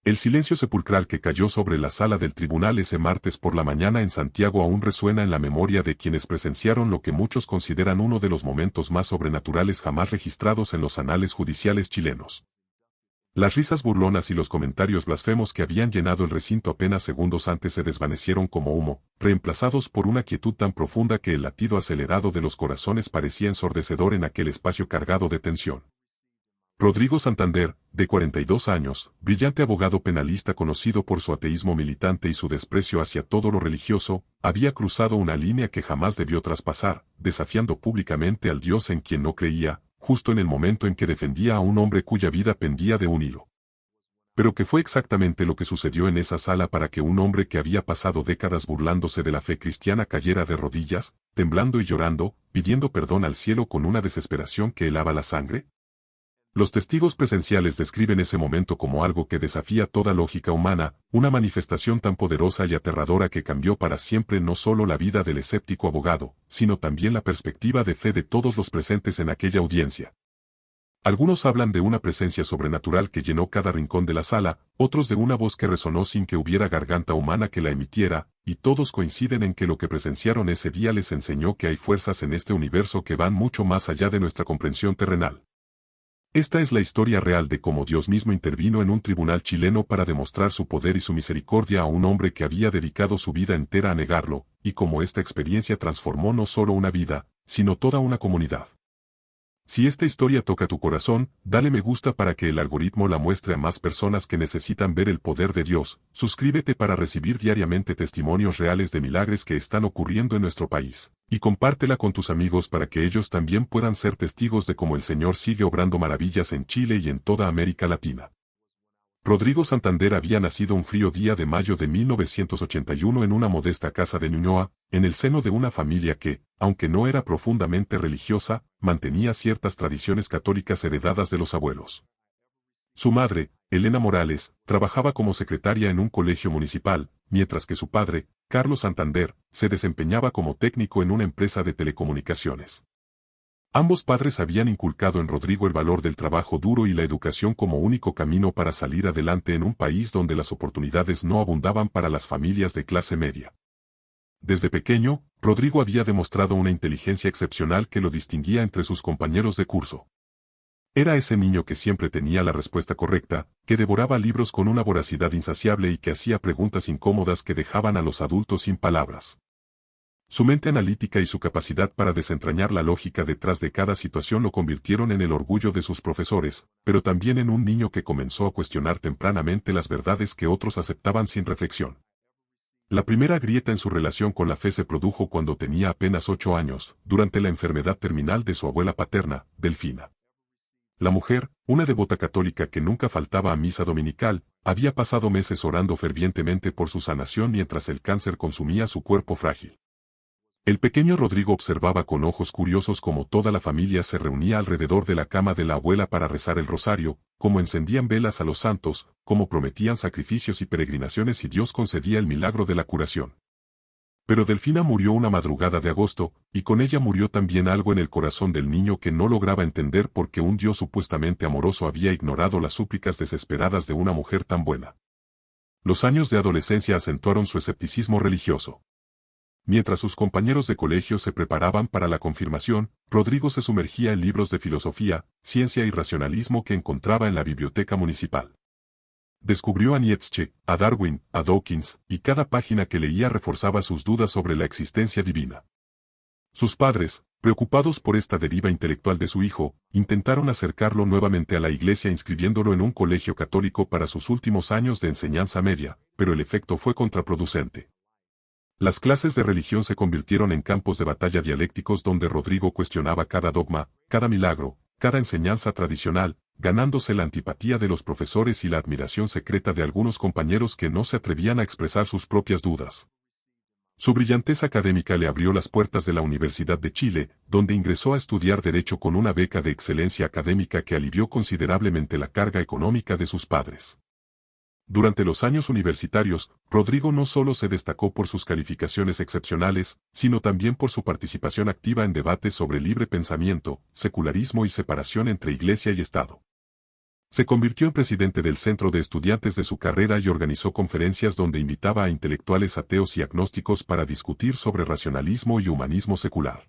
El silencio sepulcral que cayó sobre la sala del tribunal ese martes por la mañana en Santiago aún resuena en la memoria de quienes presenciaron lo que muchos consideran uno de los momentos más sobrenaturales jamás registrados en los anales judiciales chilenos. Las risas burlonas y los comentarios blasfemos que habían llenado el recinto apenas segundos antes se desvanecieron como humo, reemplazados por una quietud tan profunda que el latido acelerado de los corazones parecía ensordecedor en aquel espacio cargado de tensión. Rodrigo Santander, de 42 años, brillante abogado penalista conocido por su ateísmo militante y su desprecio hacia todo lo religioso, había cruzado una línea que jamás debió traspasar, desafiando públicamente al Dios en quien no creía, justo en el momento en que defendía a un hombre cuya vida pendía de un hilo. Pero ¿qué fue exactamente lo que sucedió en esa sala para que un hombre que había pasado décadas burlándose de la fe cristiana cayera de rodillas, temblando y llorando, pidiendo perdón al cielo con una desesperación que helaba la sangre? Los testigos presenciales describen ese momento como algo que desafía toda lógica humana, una manifestación tan poderosa y aterradora que cambió para siempre no solo la vida del escéptico abogado, sino también la perspectiva de fe de todos los presentes en aquella audiencia. Algunos hablan de una presencia sobrenatural que llenó cada rincón de la sala, otros de una voz que resonó sin que hubiera garganta humana que la emitiera, y todos coinciden en que lo que presenciaron ese día les enseñó que hay fuerzas en este universo que van mucho más allá de nuestra comprensión terrenal. Esta es la historia real de cómo Dios mismo intervino en un tribunal chileno para demostrar su poder y su misericordia a un hombre que había dedicado su vida entera a negarlo, y cómo esta experiencia transformó no solo una vida, sino toda una comunidad. Si esta historia toca tu corazón, dale me gusta para que el algoritmo la muestre a más personas que necesitan ver el poder de Dios, suscríbete para recibir diariamente testimonios reales de milagros que están ocurriendo en nuestro país, y compártela con tus amigos para que ellos también puedan ser testigos de cómo el Señor sigue obrando maravillas en Chile y en toda América Latina. Rodrigo Santander había nacido un frío día de mayo de 1981 en una modesta casa de Ñuñoa, en el seno de una familia que, aunque no era profundamente religiosa, mantenía ciertas tradiciones católicas heredadas de los abuelos. Su madre, Elena Morales, trabajaba como secretaria en un colegio municipal, mientras que su padre, Carlos Santander, se desempeñaba como técnico en una empresa de telecomunicaciones. Ambos padres habían inculcado en Rodrigo el valor del trabajo duro y la educación como único camino para salir adelante en un país donde las oportunidades no abundaban para las familias de clase media. Desde pequeño, Rodrigo había demostrado una inteligencia excepcional que lo distinguía entre sus compañeros de curso. Era ese niño que siempre tenía la respuesta correcta, que devoraba libros con una voracidad insaciable y que hacía preguntas incómodas que dejaban a los adultos sin palabras. Su mente analítica y su capacidad para desentrañar la lógica detrás de cada situación lo convirtieron en el orgullo de sus profesores, pero también en un niño que comenzó a cuestionar tempranamente las verdades que otros aceptaban sin reflexión. La primera grieta en su relación con la fe se produjo cuando tenía apenas 8 años, durante la enfermedad terminal de su abuela paterna, Delfina. La mujer, una devota católica que nunca faltaba a misa dominical, había pasado meses orando fervientemente por su sanación mientras el cáncer consumía su cuerpo frágil. El pequeño Rodrigo observaba con ojos curiosos cómo toda la familia se reunía alrededor de la cama de la abuela para rezar el rosario, cómo encendían velas a los santos, cómo prometían sacrificios y peregrinaciones y Dios concedía el milagro de la curación. Pero Delfina murió una madrugada de agosto, y con ella murió también algo en el corazón del niño que no lograba entender por qué un Dios supuestamente amoroso había ignorado las súplicas desesperadas de una mujer tan buena. Los años de adolescencia acentuaron su escepticismo religioso. Mientras sus compañeros de colegio se preparaban para la confirmación, Rodrigo se sumergía en libros de filosofía, ciencia y racionalismo que encontraba en la biblioteca municipal. Descubrió a Nietzsche, a Darwin, a Dawkins, y cada página que leía reforzaba sus dudas sobre la existencia divina. Sus padres, preocupados por esta deriva intelectual de su hijo, intentaron acercarlo nuevamente a la iglesia inscribiéndolo en un colegio católico para sus últimos años de enseñanza media, pero el efecto fue contraproducente. Las clases de religión se convirtieron en campos de batalla dialécticos donde Rodrigo cuestionaba cada dogma, cada milagro, cada enseñanza tradicional, ganándose la antipatía de los profesores y la admiración secreta de algunos compañeros que no se atrevían a expresar sus propias dudas. Su brillantez académica le abrió las puertas de la Universidad de Chile, donde ingresó a estudiar Derecho con una beca de excelencia académica que alivió considerablemente la carga económica de sus padres. Durante los años universitarios, Rodrigo no solo se destacó por sus calificaciones excepcionales, sino también por su participación activa en debates sobre libre pensamiento, secularismo y separación entre Iglesia y Estado. Se convirtió en presidente del centro de estudiantes de su carrera y organizó conferencias donde invitaba a intelectuales ateos y agnósticos para discutir sobre racionalismo y humanismo secular.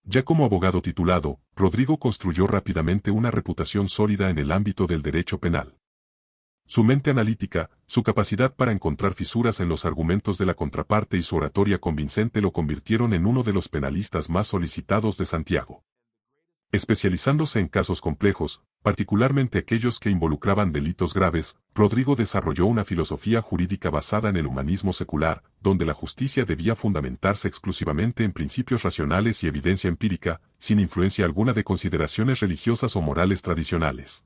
Ya como abogado titulado, Rodrigo construyó rápidamente una reputación sólida en el ámbito del derecho penal. Su mente analítica, su capacidad para encontrar fisuras en los argumentos de la contraparte y su oratoria convincente lo convirtieron en uno de los penalistas más solicitados de Santiago. Especializándose en casos complejos, particularmente aquellos que involucraban delitos graves, Rodrigo desarrolló una filosofía jurídica basada en el humanismo secular, donde la justicia debía fundamentarse exclusivamente en principios racionales y evidencia empírica, sin influencia alguna de consideraciones religiosas o morales tradicionales.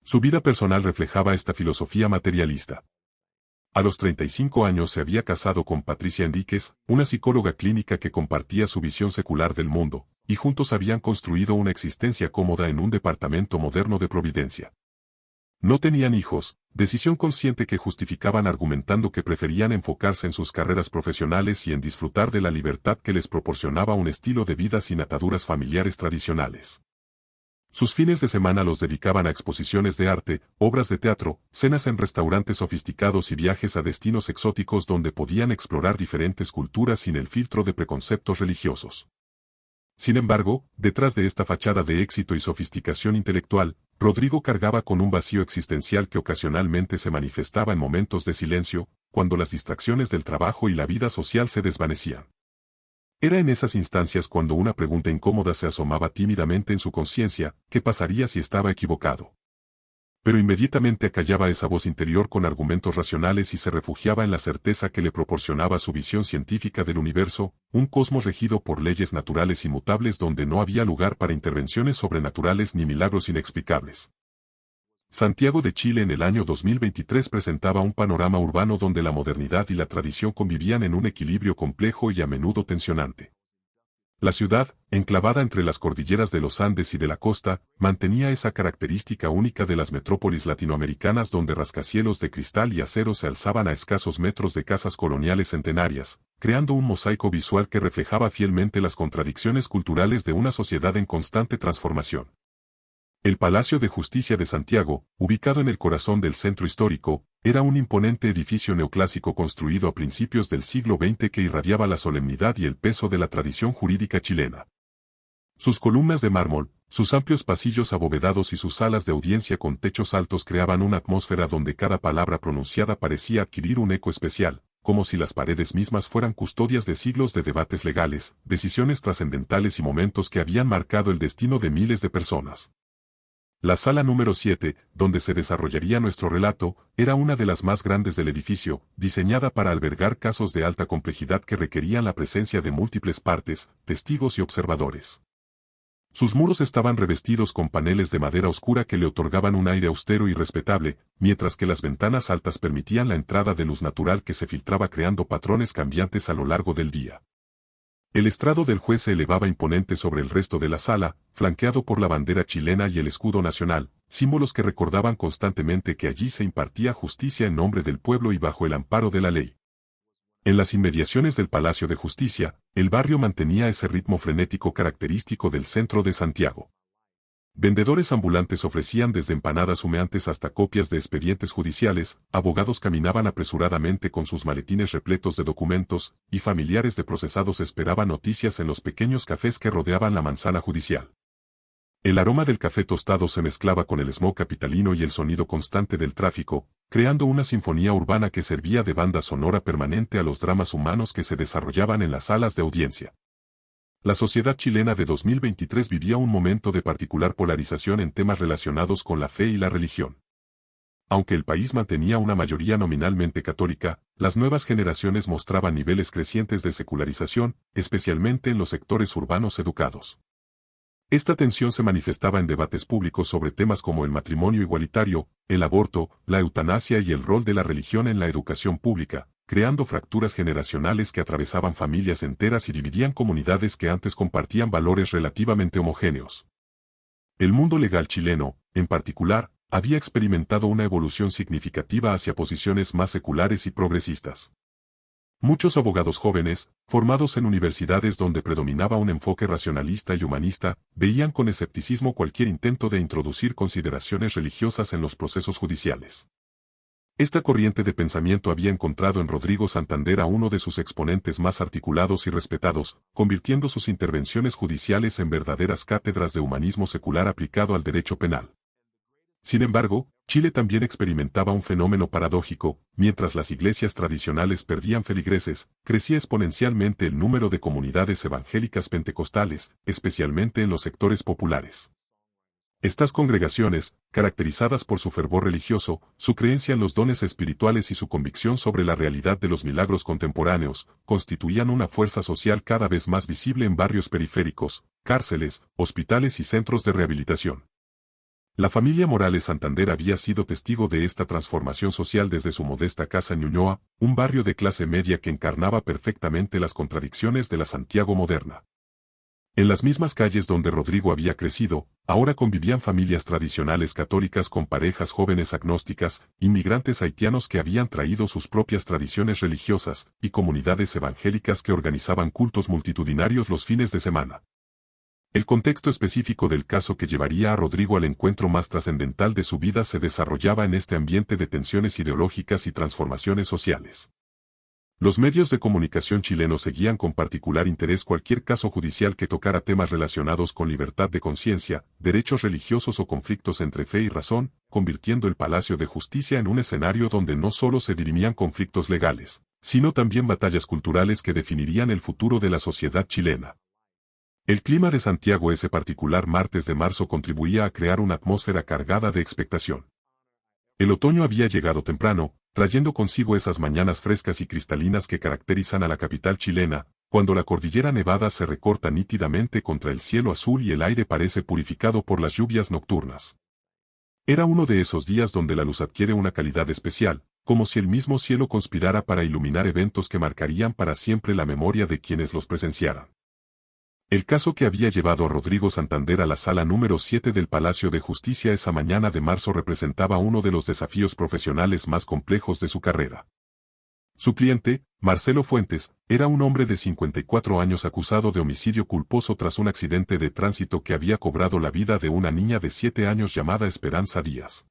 Su vida personal reflejaba esta filosofía materialista. A los 35 años se había casado con Patricia Enríquez, una psicóloga clínica que compartía su visión secular del mundo, y juntos habían construido una existencia cómoda en un departamento moderno de Providencia. No tenían hijos, decisión consciente que justificaban argumentando que preferían enfocarse en sus carreras profesionales y en disfrutar de la libertad que les proporcionaba un estilo de vida sin ataduras familiares tradicionales. Sus fines de semana los dedicaban a exposiciones de arte, obras de teatro, cenas en restaurantes sofisticados y viajes a destinos exóticos donde podían explorar diferentes culturas sin el filtro de preconceptos religiosos. Sin embargo, detrás de esta fachada de éxito y sofisticación intelectual, Rodrigo cargaba con un vacío existencial que ocasionalmente se manifestaba en momentos de silencio, cuando las distracciones del trabajo y la vida social se desvanecían. Era en esas instancias cuando una pregunta incómoda se asomaba tímidamente en su conciencia: ¿qué pasaría si estaba equivocado? Pero inmediatamente acallaba esa voz interior con argumentos racionales y se refugiaba en la certeza que le proporcionaba su visión científica del universo, un cosmos regido por leyes naturales inmutables donde no había lugar para intervenciones sobrenaturales ni milagros inexplicables. Santiago de Chile en el año 2023 presentaba un panorama urbano donde la modernidad y la tradición convivían en un equilibrio complejo y a menudo tensionante. La ciudad, enclavada entre las cordilleras de los Andes y de la costa, mantenía esa característica única de las metrópolis latinoamericanas donde rascacielos de cristal y acero se alzaban a escasos metros de casas coloniales centenarias, creando un mosaico visual que reflejaba fielmente las contradicciones culturales de una sociedad en constante transformación. El Palacio de Justicia de Santiago, ubicado en el corazón del centro histórico, era un imponente edificio neoclásico construido a principios del siglo XX que irradiaba la solemnidad y el peso de la tradición jurídica chilena. Sus columnas de mármol, sus amplios pasillos abovedados y sus salas de audiencia con techos altos creaban una atmósfera donde cada palabra pronunciada parecía adquirir un eco especial, como si las paredes mismas fueran custodias de siglos de debates legales, decisiones trascendentales y momentos que habían marcado el destino de miles de personas. La sala número 7, donde se desarrollaría nuestro relato, era una de las más grandes del edificio, diseñada para albergar casos de alta complejidad que requerían la presencia de múltiples partes, testigos y observadores. Sus muros estaban revestidos con paneles de madera oscura que le otorgaban un aire austero y respetable, mientras que las ventanas altas permitían la entrada de luz natural que se filtraba creando patrones cambiantes a lo largo del día. El estrado del juez se elevaba imponente sobre el resto de la sala, flanqueado por la bandera chilena y el escudo nacional, símbolos que recordaban constantemente que allí se impartía justicia en nombre del pueblo y bajo el amparo de la ley. En las inmediaciones del Palacio de Justicia, el barrio mantenía ese ritmo frenético característico del centro de Santiago. Vendedores ambulantes ofrecían desde empanadas humeantes hasta copias de expedientes judiciales, abogados caminaban apresuradamente con sus maletines repletos de documentos, y familiares de procesados esperaban noticias en los pequeños cafés que rodeaban la manzana judicial. El aroma del café tostado se mezclaba con el smog capitalino y el sonido constante del tráfico, creando una sinfonía urbana que servía de banda sonora permanente a los dramas humanos que se desarrollaban en las salas de audiencia. La sociedad chilena de 2023 vivía un momento de particular polarización en temas relacionados con la fe y la religión. Aunque el país mantenía una mayoría nominalmente católica, las nuevas generaciones mostraban niveles crecientes de secularización, especialmente en los sectores urbanos educados. Esta tensión se manifestaba en debates públicos sobre temas como el matrimonio igualitario, el aborto, la eutanasia y el rol de la religión en la educación pública, creando fracturas generacionales que atravesaban familias enteras y dividían comunidades que antes compartían valores relativamente homogéneos. El mundo legal chileno, en particular, había experimentado una evolución significativa hacia posiciones más seculares y progresistas. Muchos abogados jóvenes, formados en universidades donde predominaba un enfoque racionalista y humanista, veían con escepticismo cualquier intento de introducir consideraciones religiosas en los procesos judiciales. Esta corriente de pensamiento había encontrado en Rodrigo Santander a uno de sus exponentes más articulados y respetados, convirtiendo sus intervenciones judiciales en verdaderas cátedras de humanismo secular aplicado al derecho penal. Sin embargo, Chile también experimentaba un fenómeno paradójico: mientras las iglesias tradicionales perdían feligreses, crecía exponencialmente el número de comunidades evangélicas pentecostales, especialmente en los sectores populares. Estas congregaciones, caracterizadas por su fervor religioso, su creencia en los dones espirituales y su convicción sobre la realidad de los milagros contemporáneos, constituían una fuerza social cada vez más visible en barrios periféricos, cárceles, hospitales y centros de rehabilitación. La familia Morales Santander había sido testigo de esta transformación social desde su modesta casa en Ñuñoa, un barrio de clase media que encarnaba perfectamente las contradicciones de la Santiago moderna. En las mismas calles donde Rodrigo había crecido, ahora convivían familias tradicionales católicas con parejas jóvenes agnósticas, inmigrantes haitianos que habían traído sus propias tradiciones religiosas, y comunidades evangélicas que organizaban cultos multitudinarios los fines de semana. El contexto específico del caso que llevaría a Rodrigo al encuentro más trascendental de su vida se desarrollaba en este ambiente de tensiones ideológicas y transformaciones sociales. Los medios de comunicación chilenos seguían con particular interés cualquier caso judicial que tocara temas relacionados con libertad de conciencia, derechos religiosos o conflictos entre fe y razón, convirtiendo el Palacio de Justicia en un escenario donde no solo se dirimían conflictos legales, sino también batallas culturales que definirían el futuro de la sociedad chilena. El clima de Santiago ese particular martes de marzo contribuía a crear una atmósfera cargada de expectación. El otoño había llegado temprano, trayendo consigo esas mañanas frescas y cristalinas que caracterizan a la capital chilena, cuando la cordillera nevada se recorta nítidamente contra el cielo azul y el aire parece purificado por las lluvias nocturnas. Era uno de esos días donde la luz adquiere una calidad especial, como si el mismo cielo conspirara para iluminar eventos que marcarían para siempre la memoria de quienes los presenciaran. El caso que había llevado a Rodrigo Santander a la sala número 7 del Palacio de Justicia esa mañana de marzo representaba uno de los desafíos profesionales más complejos de su carrera. Su cliente, Marcelo Fuentes, era un hombre de 54 años acusado de homicidio culposo tras un accidente de tránsito que había cobrado la vida de una niña de 7 años llamada Esperanza Díaz.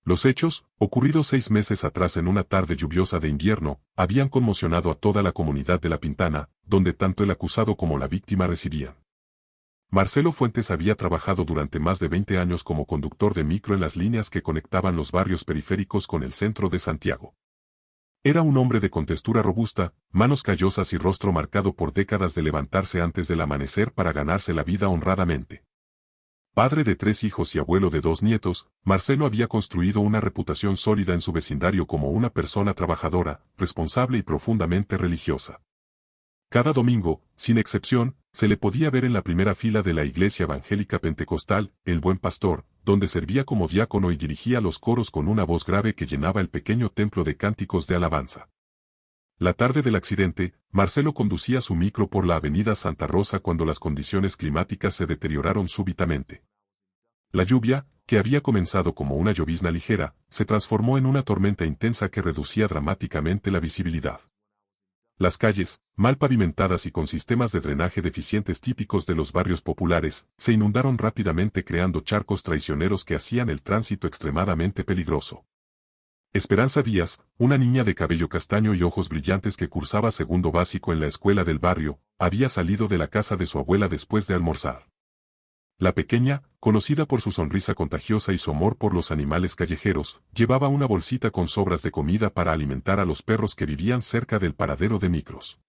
Los hechos, ocurridos 6 meses atrás en una tarde lluviosa de invierno, habían conmocionado a toda la comunidad de La Pintana, donde tanto el acusado como la víctima residían. Marcelo Fuentes había trabajado durante más de 20 años como conductor de micro en las líneas que conectaban los barrios periféricos con el centro de Santiago. Era un hombre de contextura robusta, manos callosas y rostro marcado por décadas de levantarse antes del amanecer para ganarse la vida honradamente. Padre de 3 hijos y abuelo de 2 nietos, Marcelo había construido una reputación sólida en su vecindario como una persona trabajadora, responsable y profundamente religiosa. Cada domingo, sin excepción, se le podía ver en la primera fila de la iglesia evangélica pentecostal, El Buen Pastor, donde servía como diácono y dirigía los coros con una voz grave que llenaba el pequeño templo de cánticos de alabanza. La tarde del accidente, Marcelo conducía su micro por la avenida Santa Rosa cuando las condiciones climáticas se deterioraron súbitamente. La lluvia, que había comenzado como una llovizna ligera, se transformó en una tormenta intensa que reducía dramáticamente la visibilidad. Las calles, mal pavimentadas y con sistemas de drenaje deficientes típicos de los barrios populares, se inundaron rápidamente creando charcos traicioneros que hacían el tránsito extremadamente peligroso. Esperanza Díaz, una niña de cabello castaño y ojos brillantes que cursaba segundo básico en la escuela del barrio, había salido de la casa de su abuela después de almorzar. La pequeña, conocida por su sonrisa contagiosa y su amor por los animales callejeros, llevaba una bolsita con sobras de comida para alimentar a los perros que vivían cerca del paradero de micros.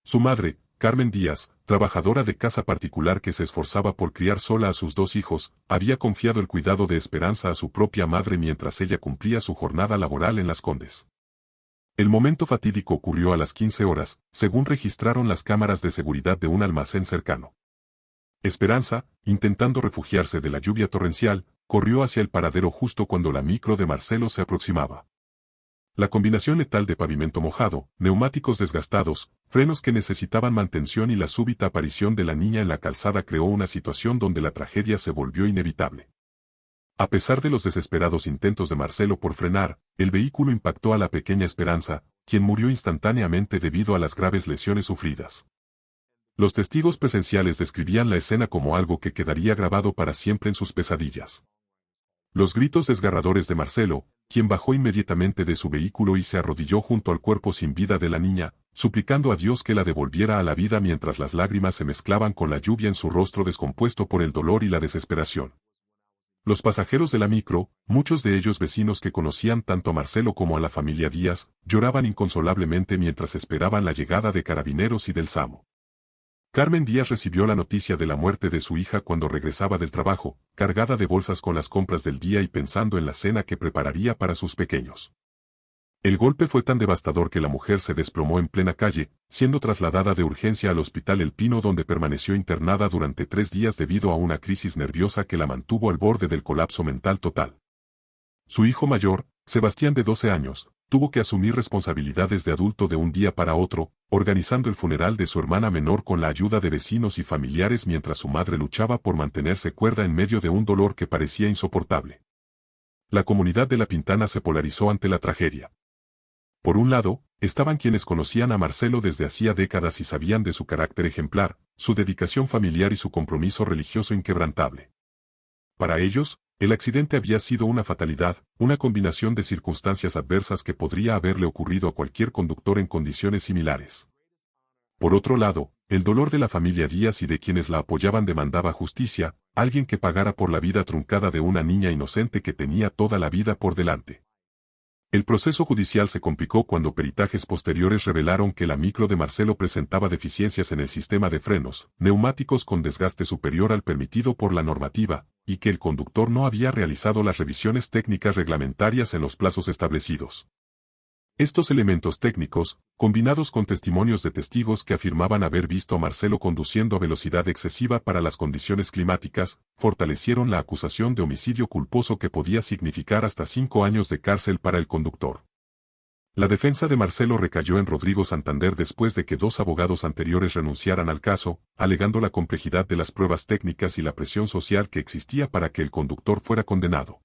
Su madre, Carmen Díaz, trabajadora de casa particular que se esforzaba por criar sola a sus 2 hijos, había confiado el cuidado de Esperanza a su propia madre mientras ella cumplía su jornada laboral en Las Condes. El momento fatídico ocurrió a las 15 horas, según registraron las cámaras de seguridad de un almacén cercano. Esperanza, intentando refugiarse de la lluvia torrencial, corrió hacia el paradero justo cuando la micro de Marcelo se aproximaba. La combinación letal de pavimento mojado, neumáticos desgastados, frenos que necesitaban mantención y la súbita aparición de la niña en la calzada creó una situación donde la tragedia se volvió inevitable. A pesar de los desesperados intentos de Marcelo por frenar, el vehículo impactó a la pequeña Esperanza, quien murió instantáneamente debido a las graves lesiones sufridas. Los testigos presenciales describían la escena como algo que quedaría grabado para siempre en sus pesadillas. Los gritos desgarradores de Marcelo, quien bajó inmediatamente de su vehículo y se arrodilló junto al cuerpo sin vida de la niña, suplicando a Dios que la devolviera a la vida mientras las lágrimas se mezclaban con la lluvia en su rostro descompuesto por el dolor y la desesperación. Los pasajeros de la micro, muchos de ellos vecinos que conocían tanto a Marcelo como a la familia Díaz, lloraban inconsolablemente mientras esperaban la llegada de carabineros y del SAMU. Carmen Díaz recibió la noticia de la muerte de su hija cuando regresaba del trabajo, cargada de bolsas con las compras del día y pensando en la cena que prepararía para sus pequeños. El golpe fue tan devastador que la mujer se desplomó en plena calle, siendo trasladada de urgencia al Hospital El Pino donde permaneció internada durante 3 días debido a una crisis nerviosa que la mantuvo al borde del colapso mental total. Su hijo mayor, Sebastián de 12 años, tuvo que asumir responsabilidades de adulto de un día para otro, organizando el funeral de su hermana menor con la ayuda de vecinos y familiares mientras su madre luchaba por mantenerse cuerda en medio de un dolor que parecía insoportable. La comunidad de La Pintana se polarizó ante la tragedia. Por un lado, estaban quienes conocían a Marcelo desde hacía décadas y sabían de su carácter ejemplar, su dedicación familiar y su compromiso religioso inquebrantable. Para ellos, el accidente había sido una fatalidad, una combinación de circunstancias adversas que podría haberle ocurrido a cualquier conductor en condiciones similares. Por otro lado, el dolor de la familia Díaz y de quienes la apoyaban demandaba justicia, alguien que pagara por la vida truncada de una niña inocente que tenía toda la vida por delante. El proceso judicial se complicó cuando peritajes posteriores revelaron que la micro de Marcelo presentaba deficiencias en el sistema de frenos, neumáticos con desgaste superior al permitido por la normativa, y que el conductor no había realizado las revisiones técnicas reglamentarias en los plazos establecidos. Estos elementos técnicos, combinados con testimonios de testigos que afirmaban haber visto a Marcelo conduciendo a velocidad excesiva para las condiciones climáticas, fortalecieron la acusación de homicidio culposo que podía significar hasta 5 años de cárcel para el conductor. La defensa de Marcelo recayó en Rodrigo Santander después de que 2 abogados anteriores renunciaran al caso, alegando la complejidad de las pruebas técnicas y la presión social que existía para que el conductor fuera condenado.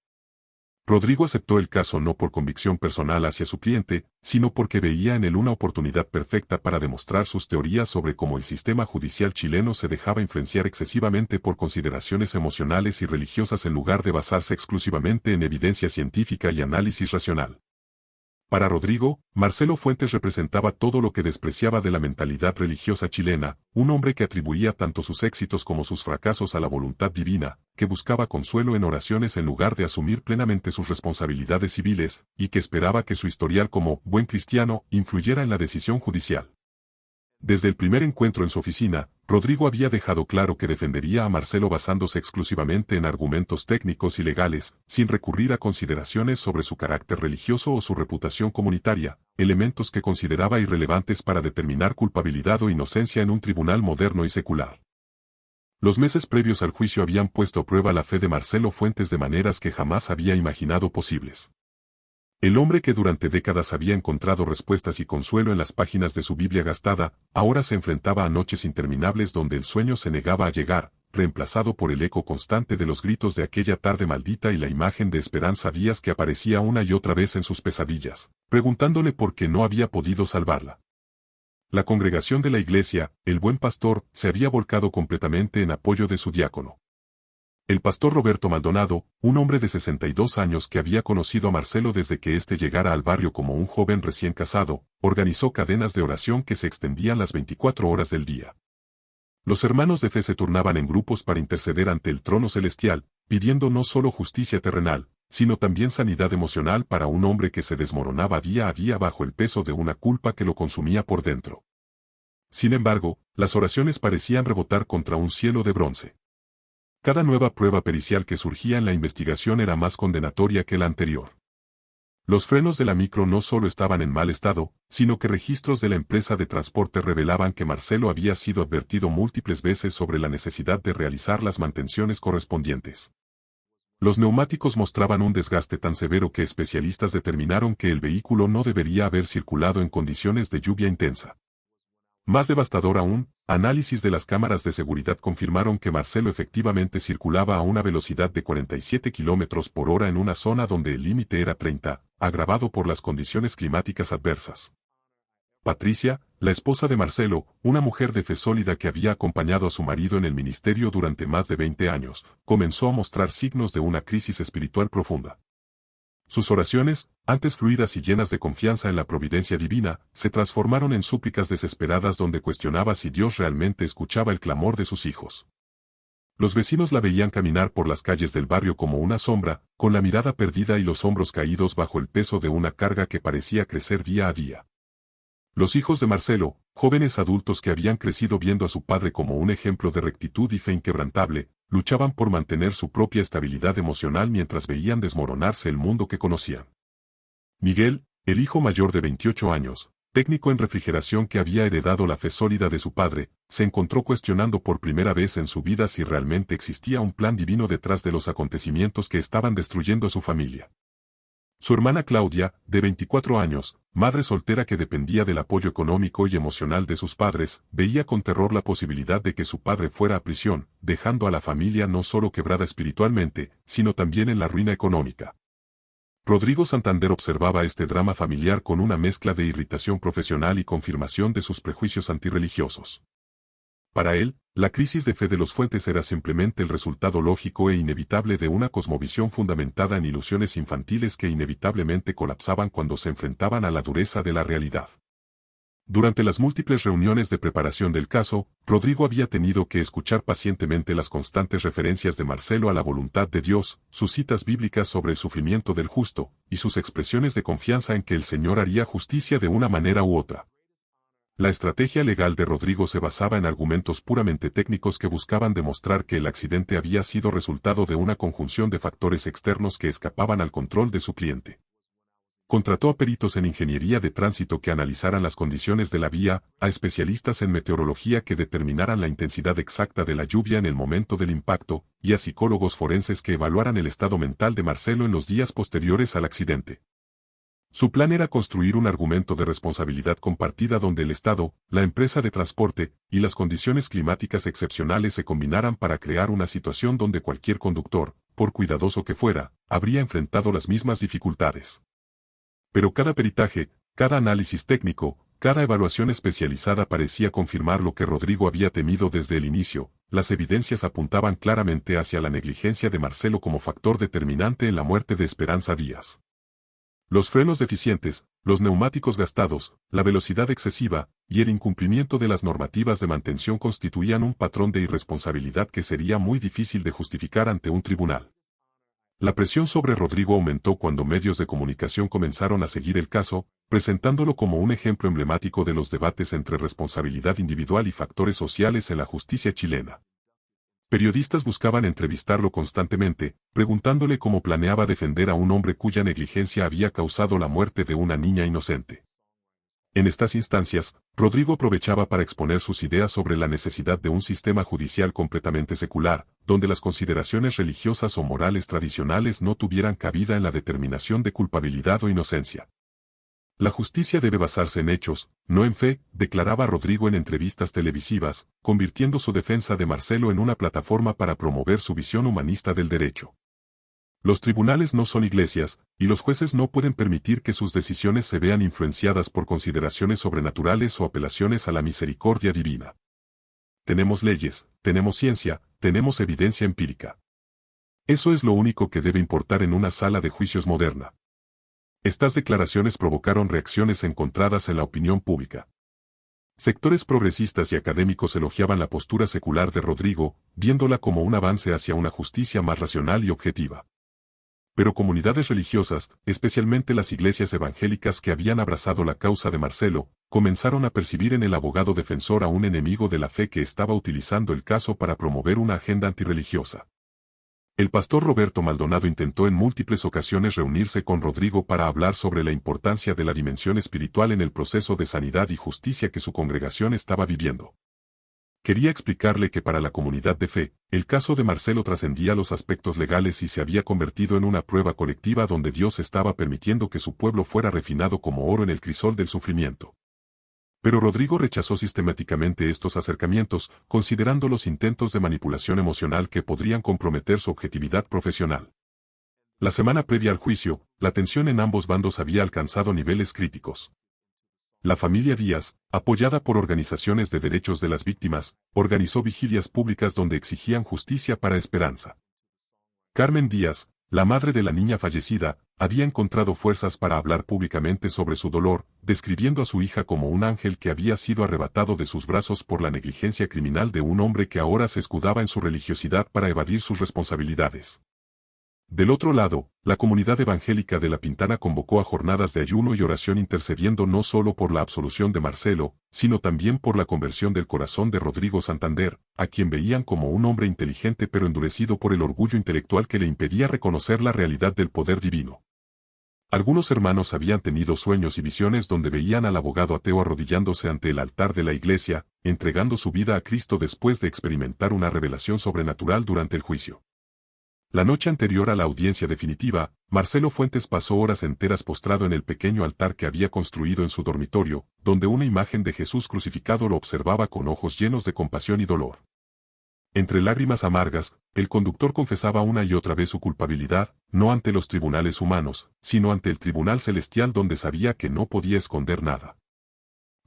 Rodrigo aceptó el caso no por convicción personal hacia su cliente, sino porque veía en él una oportunidad perfecta para demostrar sus teorías sobre cómo el sistema judicial chileno se dejaba influenciar excesivamente por consideraciones emocionales y religiosas en lugar de basarse exclusivamente en evidencia científica y análisis racional. Para Rodrigo, Marcelo Fuentes representaba todo lo que despreciaba de la mentalidad religiosa chilena, un hombre que atribuía tanto sus éxitos como sus fracasos a la voluntad divina, que buscaba consuelo en oraciones en lugar de asumir plenamente sus responsabilidades civiles, y que esperaba que su historial como buen cristiano influyera en la decisión judicial. Desde el primer encuentro en su oficina, Rodrigo había dejado claro que defendería a Marcelo basándose exclusivamente en argumentos técnicos y legales, sin recurrir a consideraciones sobre su carácter religioso o su reputación comunitaria, elementos que consideraba irrelevantes para determinar culpabilidad o inocencia en un tribunal moderno y secular. Los meses previos al juicio habían puesto a prueba la fe de Marcelo Fuentes de maneras que jamás había imaginado posibles. El hombre que durante décadas había encontrado respuestas y consuelo en las páginas de su Biblia gastada, ahora se enfrentaba a noches interminables donde el sueño se negaba a llegar, reemplazado por el eco constante de los gritos de aquella tarde maldita y la imagen de Esperanza Díaz que aparecía una y otra vez en sus pesadillas, preguntándole por qué no había podido salvarla. La congregación de la iglesia, el buen pastor, se había volcado completamente en apoyo de su diácono. El pastor Roberto Maldonado, un hombre de 62 años que había conocido a Marcelo desde que éste llegara al barrio como un joven recién casado, organizó cadenas de oración que se extendían las 24 horas del día. Los hermanos de fe se turnaban en grupos para interceder ante el trono celestial, pidiendo no solo justicia terrenal, sino también sanidad emocional para un hombre que se desmoronaba día a día bajo el peso de una culpa que lo consumía por dentro. Sin embargo, las oraciones parecían rebotar contra un cielo de bronce. Cada nueva prueba pericial que surgía en la investigación era más condenatoria que la anterior. Los frenos de la micro no solo estaban en mal estado, sino que registros de la empresa de transporte revelaban que Marcelo había sido advertido múltiples veces sobre la necesidad de realizar las mantenciones correspondientes. Los neumáticos mostraban un desgaste tan severo que especialistas determinaron que el vehículo no debería haber circulado en condiciones de lluvia intensa. Más devastador aún, análisis de las cámaras de seguridad confirmaron que Marcelo efectivamente circulaba a una velocidad de 47 km por hora en una zona donde el límite era 30, agravado por las condiciones climáticas adversas. Patricia, la esposa de Marcelo, una mujer de fe sólida que había acompañado a su marido en el ministerio durante más de 20 años, comenzó a mostrar signos de una crisis espiritual profunda. Sus oraciones, antes fluidas y llenas de confianza en la providencia divina, se transformaron en súplicas desesperadas donde cuestionaba si Dios realmente escuchaba el clamor de sus hijos. Los vecinos la veían caminar por las calles del barrio como una sombra, con la mirada perdida y los hombros caídos bajo el peso de una carga que parecía crecer día a día. Los hijos de Marcelo, jóvenes adultos que habían crecido viendo a su padre como un ejemplo de rectitud y fe inquebrantable, luchaban por mantener su propia estabilidad emocional mientras veían desmoronarse el mundo que conocían. Miguel, el hijo mayor de 28 años, técnico en refrigeración que había heredado la fe sólida de su padre, se encontró cuestionando por primera vez en su vida si realmente existía un plan divino detrás de los acontecimientos que estaban destruyendo a su familia. Su hermana Claudia, de 24 años, madre soltera que dependía del apoyo económico y emocional de sus padres, veía con terror la posibilidad de que su padre fuera a prisión, dejando a la familia no solo quebrada espiritualmente, sino también en la ruina económica. Rodrigo Santander observaba este drama familiar con una mezcla de irritación profesional y confirmación de sus prejuicios antirreligiosos. Para él, la crisis de fe de los Fuentes era simplemente el resultado lógico e inevitable de una cosmovisión fundamentada en ilusiones infantiles que inevitablemente colapsaban cuando se enfrentaban a la dureza de la realidad. Durante las múltiples reuniones de preparación del caso, Rodrigo había tenido que escuchar pacientemente las constantes referencias de Marcelo a la voluntad de Dios, sus citas bíblicas sobre el sufrimiento del justo, y sus expresiones de confianza en que el Señor haría justicia de una manera u otra. La estrategia legal de Rodrigo se basaba en argumentos puramente técnicos que buscaban demostrar que el accidente había sido resultado de una conjunción de factores externos que escapaban al control de su cliente. Contrató a peritos en ingeniería de tránsito que analizaran las condiciones de la vía, a especialistas en meteorología que determinaran la intensidad exacta de la lluvia en el momento del impacto, y a psicólogos forenses que evaluaran el estado mental de Marcelo en los días posteriores al accidente. Su plan era construir un argumento de responsabilidad compartida donde el Estado, la empresa de transporte y las condiciones climáticas excepcionales se combinaran para crear una situación donde cualquier conductor, por cuidadoso que fuera, habría enfrentado las mismas dificultades. Pero cada peritaje, cada análisis técnico, cada evaluación especializada parecía confirmar lo que Rodrigo había temido desde el inicio. Las evidencias apuntaban claramente hacia la negligencia de Marcelo como factor determinante en la muerte de Esperanza Díaz. Los frenos deficientes, los neumáticos gastados, la velocidad excesiva y el incumplimiento de las normativas de mantención constituían un patrón de irresponsabilidad que sería muy difícil de justificar ante un tribunal. La presión sobre Rodrigo aumentó cuando medios de comunicación comenzaron a seguir el caso, presentándolo como un ejemplo emblemático de los debates entre responsabilidad individual y factores sociales en la justicia chilena. Periodistas buscaban entrevistarlo constantemente, preguntándole cómo planeaba defender a un hombre cuya negligencia había causado la muerte de una niña inocente. En estas instancias, Rodrigo aprovechaba para exponer sus ideas sobre la necesidad de un sistema judicial completamente secular, donde las consideraciones religiosas o morales tradicionales no tuvieran cabida en la determinación de culpabilidad o inocencia. La justicia debe basarse en hechos, no en fe, declaraba Rodrigo en entrevistas televisivas, convirtiendo su defensa de Marcelo en una plataforma para promover su visión humanista del derecho. Los tribunales no son iglesias, y los jueces no pueden permitir que sus decisiones se vean influenciadas por consideraciones sobrenaturales o apelaciones a la misericordia divina. Tenemos leyes, tenemos ciencia, tenemos evidencia empírica. Eso es lo único que debe importar en una sala de juicios moderna. Estas declaraciones provocaron reacciones encontradas en la opinión pública. Sectores progresistas y académicos elogiaban la postura secular de Rodrigo, viéndola como un avance hacia una justicia más racional y objetiva. Pero comunidades religiosas, especialmente las iglesias evangélicas que habían abrazado la causa de Marcelo, comenzaron a percibir en el abogado defensor a un enemigo de la fe que estaba utilizando el caso para promover una agenda antirreligiosa. El pastor Roberto Maldonado intentó en múltiples ocasiones reunirse con Rodrigo para hablar sobre la importancia de la dimensión espiritual en el proceso de sanidad y justicia que su congregación estaba viviendo. Quería explicarle que para la comunidad de fe, el caso de Marcelo trascendía los aspectos legales y se había convertido en una prueba colectiva donde Dios estaba permitiendo que su pueblo fuera refinado como oro en el crisol del sufrimiento. Pero Rodrigo rechazó sistemáticamente estos acercamientos, considerando los intentos de manipulación emocional que podrían comprometer su objetividad profesional. La semana previa al juicio, la tensión en ambos bandos había alcanzado niveles críticos. La familia Díaz, apoyada por organizaciones de derechos de las víctimas, organizó vigilias públicas donde exigían justicia para Esperanza. Carmen Díaz, la madre de la niña fallecida, había encontrado fuerzas para hablar públicamente sobre su dolor, describiendo a su hija como un ángel que había sido arrebatado de sus brazos por la negligencia criminal de un hombre que ahora se escudaba en su religiosidad para evadir sus responsabilidades. Del otro lado, la comunidad evangélica de La Pintana convocó a jornadas de ayuno y oración intercediendo no solo por la absolución de Marcelo, sino también por la conversión del corazón de Rodrigo Santander, a quien veían como un hombre inteligente pero endurecido por el orgullo intelectual que le impedía reconocer la realidad del poder divino. Algunos hermanos habían tenido sueños y visiones donde veían al abogado ateo arrodillándose ante el altar de la iglesia, entregando su vida a Cristo después de experimentar una revelación sobrenatural durante el juicio. La noche anterior a la audiencia definitiva, Marcelo Fuentes pasó horas enteras postrado en el pequeño altar que había construido en su dormitorio, donde una imagen de Jesús crucificado lo observaba con ojos llenos de compasión y dolor. Entre lágrimas amargas, el conductor confesaba una y otra vez su culpabilidad, no ante los tribunales humanos, sino ante el tribunal celestial donde sabía que no podía esconder nada.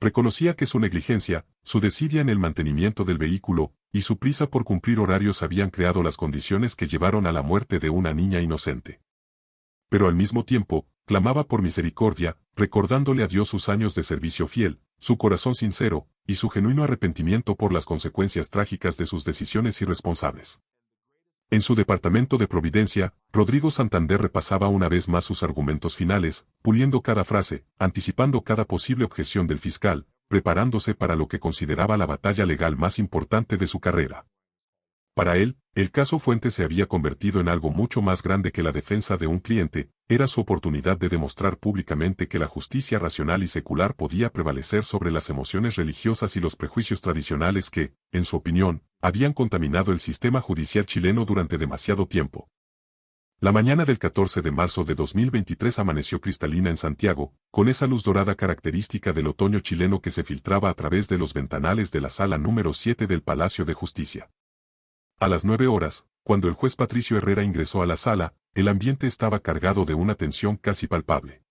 Reconocía que su negligencia, su desidia en el mantenimiento del vehículo, y su prisa por cumplir horarios habían creado las condiciones que llevaron a la muerte de una niña inocente. Pero al mismo tiempo, clamaba por misericordia, recordándole a Dios sus años de servicio fiel, su corazón sincero, y su genuino arrepentimiento por las consecuencias trágicas de sus decisiones irresponsables. En su departamento de Providencia, Rodrigo Santander repasaba una vez más sus argumentos finales, puliendo cada frase, anticipando cada posible objeción del fiscal, preparándose para lo que consideraba la batalla legal más importante de su carrera. Para él, el caso Fuentes se había convertido en algo mucho más grande que la defensa de un cliente, era su oportunidad de demostrar públicamente que la justicia racional y secular podía prevalecer sobre las emociones religiosas y los prejuicios tradicionales que, en su opinión, habían contaminado el sistema judicial chileno durante demasiado tiempo. La mañana del 14 de marzo de 2023 amaneció cristalina en Santiago, con esa luz dorada característica del otoño chileno que se filtraba a través de los ventanales de la sala número 7 del Palacio de Justicia. A las 9 horas, cuando el juez Patricio Herrera ingresó a la sala, el ambiente estaba cargado de una tensión casi palpable.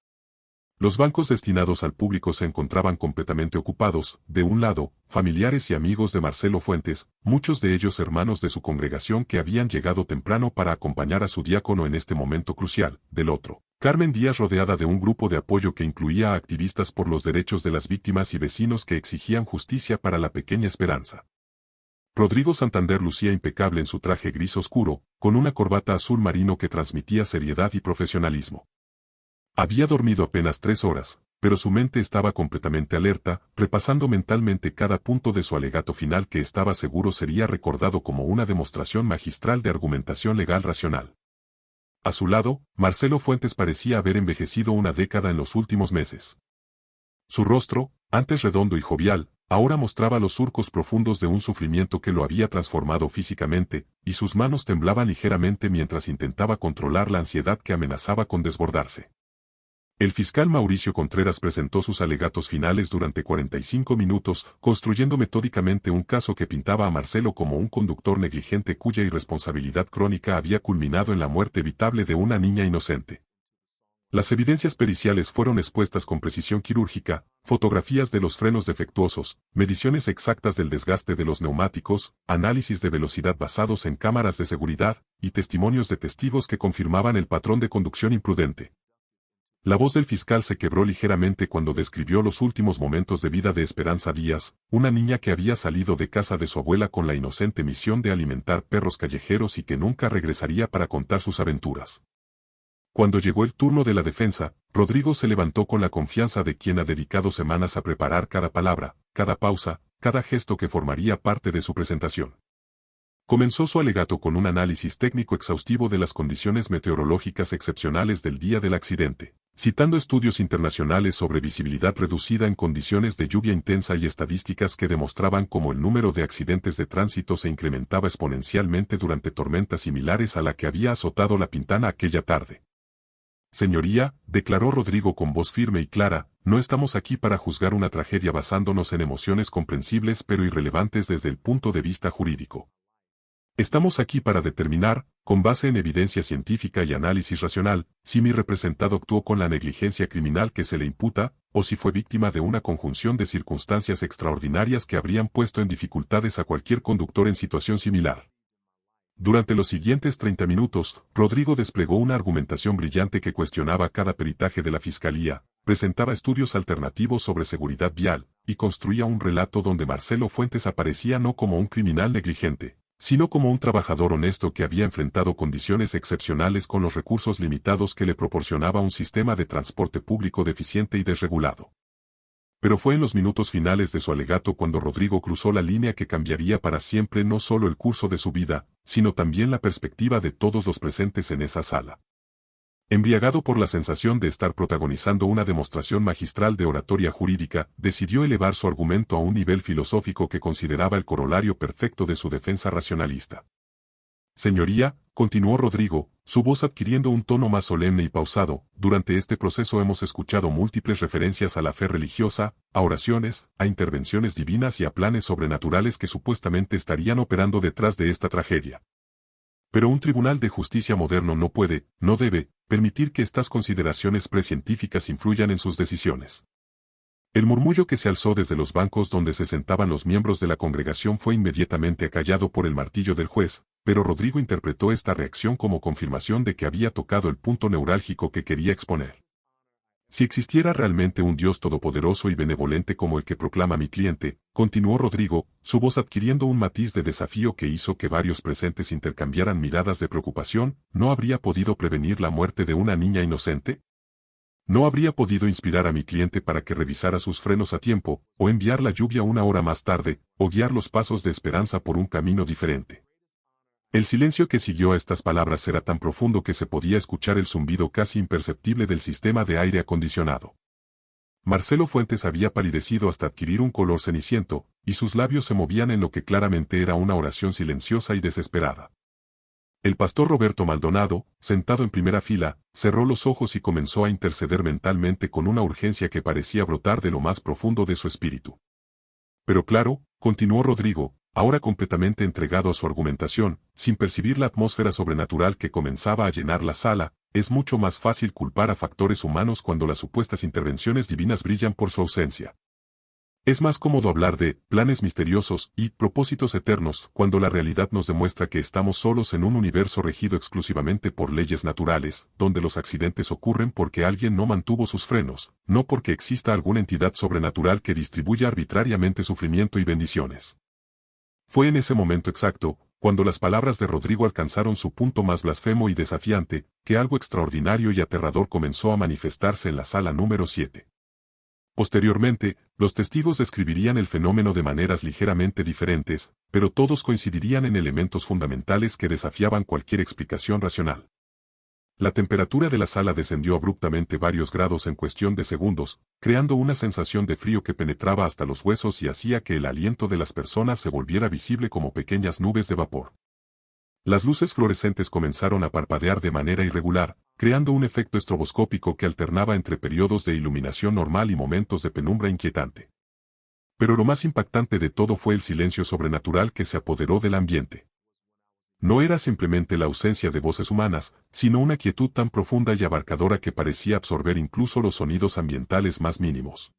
Los bancos destinados al público se encontraban completamente ocupados, de un lado, familiares y amigos de Marcelo Fuentes, muchos de ellos hermanos de su congregación que habían llegado temprano para acompañar a su diácono en este momento crucial, del otro, Carmen Díaz rodeada de un grupo de apoyo que incluía a activistas por los derechos de las víctimas y vecinos que exigían justicia para la pequeña Esperanza. Rodrigo Santander lucía impecable en su traje gris oscuro, con una corbata azul marino que transmitía seriedad y profesionalismo. Había dormido apenas 3 horas, pero su mente estaba completamente alerta, repasando mentalmente cada punto de su alegato final que estaba seguro sería recordado como una demostración magistral de argumentación legal racional. A su lado, Marcelo Fuentes parecía haber envejecido una década en los últimos meses. Su rostro, antes redondo y jovial, ahora mostraba los surcos profundos de un sufrimiento que lo había transformado físicamente, y sus manos temblaban ligeramente mientras intentaba controlar la ansiedad que amenazaba con desbordarse. El fiscal Mauricio Contreras presentó sus alegatos finales durante 45 minutos, construyendo metódicamente un caso que pintaba a Marcelo como un conductor negligente cuya irresponsabilidad crónica había culminado en la muerte evitable de una niña inocente. Las evidencias periciales fueron expuestas con precisión quirúrgica, fotografías de los frenos defectuosos, mediciones exactas del desgaste de los neumáticos, análisis de velocidad basados en cámaras de seguridad, y testimonios de testigos que confirmaban el patrón de conducción imprudente. La voz del fiscal se quebró ligeramente cuando describió los últimos momentos de vida de Esperanza Díaz, una niña que había salido de casa de su abuela con la inocente misión de alimentar perros callejeros y que nunca regresaría para contar sus aventuras. Cuando llegó el turno de la defensa, Rodrigo se levantó con la confianza de quien ha dedicado semanas a preparar cada palabra, cada pausa, cada gesto que formaría parte de su presentación. Comenzó su alegato con un análisis técnico exhaustivo de las condiciones meteorológicas excepcionales del día del accidente, citando estudios internacionales sobre visibilidad reducida en condiciones de lluvia intensa y estadísticas que demostraban cómo el número de accidentes de tránsito se incrementaba exponencialmente durante tormentas similares a la que había azotado La Pintana aquella tarde. Señoría, declaró Rodrigo con voz firme y clara, no estamos aquí para juzgar una tragedia basándonos en emociones comprensibles pero irrelevantes desde el punto de vista jurídico. Estamos aquí para determinar, con base en evidencia científica y análisis racional, si mi representado actuó con la negligencia criminal que se le imputa, o si fue víctima de una conjunción de circunstancias extraordinarias que habrían puesto en dificultades a cualquier conductor en situación similar. Durante los siguientes 30 minutos, Rodrigo desplegó una argumentación brillante que cuestionaba cada peritaje de la fiscalía, presentaba estudios alternativos sobre seguridad vial, y construía un relato donde Marcelo Fuentes aparecía no como un criminal negligente, sino como un trabajador honesto que había enfrentado condiciones excepcionales con los recursos limitados que le proporcionaba un sistema de transporte público deficiente y desregulado. Pero fue en los minutos finales de su alegato cuando Rodrigo cruzó la línea que cambiaría para siempre no solo el curso de su vida, sino también la perspectiva de todos los presentes en esa sala. Embriagado por la sensación de estar protagonizando una demostración magistral de oratoria jurídica, decidió elevar su argumento a un nivel filosófico que consideraba el corolario perfecto de su defensa racionalista. Señoría, continuó Rodrigo, su voz adquiriendo un tono más solemne y pausado, durante este proceso hemos escuchado múltiples referencias a la fe religiosa, a oraciones, a intervenciones divinas y a planes sobrenaturales que supuestamente estarían operando detrás de esta tragedia. Pero un tribunal de justicia moderno no puede, no debe, permitir que estas consideraciones precientíficas influyan en sus decisiones. El murmullo que se alzó desde los bancos donde se sentaban los miembros de la congregación fue inmediatamente acallado por el martillo del juez, pero Rodrigo interpretó esta reacción como confirmación de que había tocado el punto neurálgico que quería exponer. Si existiera realmente un Dios todopoderoso y benevolente como el que proclama mi cliente, continuó Rodrigo, su voz adquiriendo un matiz de desafío que hizo que varios presentes intercambiaran miradas de preocupación, ¿no habría podido prevenir la muerte de una niña inocente? ¿No habría podido inspirar a mi cliente para que revisara sus frenos a tiempo, o enviar la lluvia una hora más tarde, o guiar los pasos de esperanza por un camino diferente? El silencio que siguió a estas palabras era tan profundo que se podía escuchar el zumbido casi imperceptible del sistema de aire acondicionado. Marcelo Fuentes había palidecido hasta adquirir un color ceniciento, y sus labios se movían en lo que claramente era una oración silenciosa y desesperada. El pastor Roberto Maldonado, sentado en primera fila, cerró los ojos y comenzó a interceder mentalmente con una urgencia que parecía brotar de lo más profundo de su espíritu. Pero claro, continuó Rodrigo, ahora completamente entregado a su argumentación, sin percibir la atmósfera sobrenatural que comenzaba a llenar la sala, es mucho más fácil culpar a factores humanos cuando las supuestas intervenciones divinas brillan por su ausencia. Es más cómodo hablar de planes misteriosos y propósitos eternos cuando la realidad nos demuestra que estamos solos en un universo regido exclusivamente por leyes naturales, donde los accidentes ocurren porque alguien no mantuvo sus frenos, no porque exista alguna entidad sobrenatural que distribuya arbitrariamente sufrimiento y bendiciones. Fue en ese momento exacto, cuando las palabras de Rodrigo alcanzaron su punto más blasfemo y desafiante, que algo extraordinario y aterrador comenzó a manifestarse en la sala número 7. Posteriormente, los testigos describirían el fenómeno de maneras ligeramente diferentes, pero todos coincidirían en elementos fundamentales que desafiaban cualquier explicación racional. La temperatura de la sala descendió abruptamente varios grados en cuestión de segundos, creando una sensación de frío que penetraba hasta los huesos y hacía que el aliento de las personas se volviera visible como pequeñas nubes de vapor. Las luces fluorescentes comenzaron a parpadear de manera irregular, creando un efecto estroboscópico que alternaba entre periodos de iluminación normal y momentos de penumbra inquietante. Pero lo más impactante de todo fue el silencio sobrenatural que se apoderó del ambiente. No era simplemente la ausencia de voces humanas, sino una quietud tan profunda y abarcadora que parecía absorber incluso los sonidos ambientales más mínimos.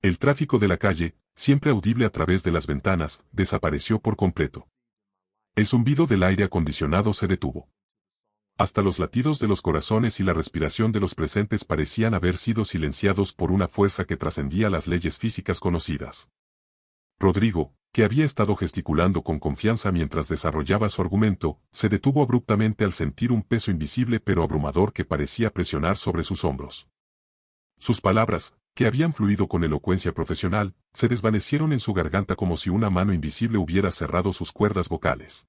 El tráfico de la calle, siempre audible a través de las ventanas, desapareció por completo. El zumbido del aire acondicionado se detuvo. Hasta los latidos de los corazones y la respiración de los presentes parecían haber sido silenciados por una fuerza que trascendía las leyes físicas conocidas. Rodrigo, que había estado gesticulando con confianza mientras desarrollaba su argumento, se detuvo abruptamente al sentir un peso invisible pero abrumador que parecía presionar sobre sus hombros. Sus palabras, que habían fluido con elocuencia profesional, se desvanecieron en su garganta como si una mano invisible hubiera cerrado sus cuerdas vocales.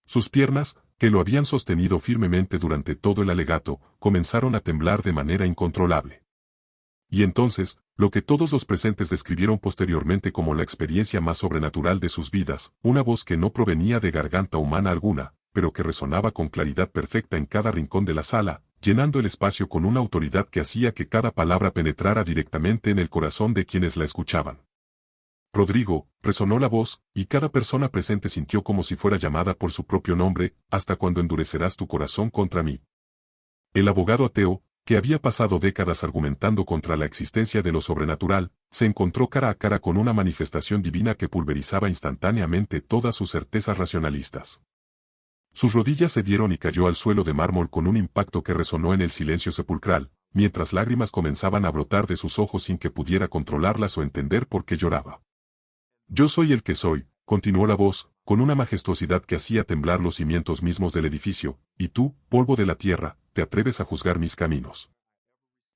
Sus piernas, que lo habían sostenido firmemente durante todo el alegato, comenzaron a temblar de manera incontrolable. Y entonces, lo que todos los presentes describieron posteriormente como la experiencia más sobrenatural de sus vidas, una voz que no provenía de garganta humana alguna, pero que resonaba con claridad perfecta en cada rincón de la sala, llenando el espacio con una autoridad que hacía que cada palabra penetrara directamente en el corazón de quienes la escuchaban. Rodrigo, resonó la voz, y cada persona presente sintió como si fuera llamada por su propio nombre, hasta cuando endurecerás tu corazón contra mí. El abogado ateo, que había pasado décadas argumentando contra la existencia de lo sobrenatural, se encontró cara a cara con una manifestación divina que pulverizaba instantáneamente todas sus certezas racionalistas. Sus rodillas se dieron y cayó al suelo de mármol con un impacto que resonó en el silencio sepulcral, mientras lágrimas comenzaban a brotar de sus ojos sin que pudiera controlarlas o entender por qué lloraba. «Yo soy el que soy», continuó la voz, con una majestuosidad que hacía temblar los cimientos mismos del edificio, «y tú, polvo de la tierra, te atreves a juzgar mis caminos».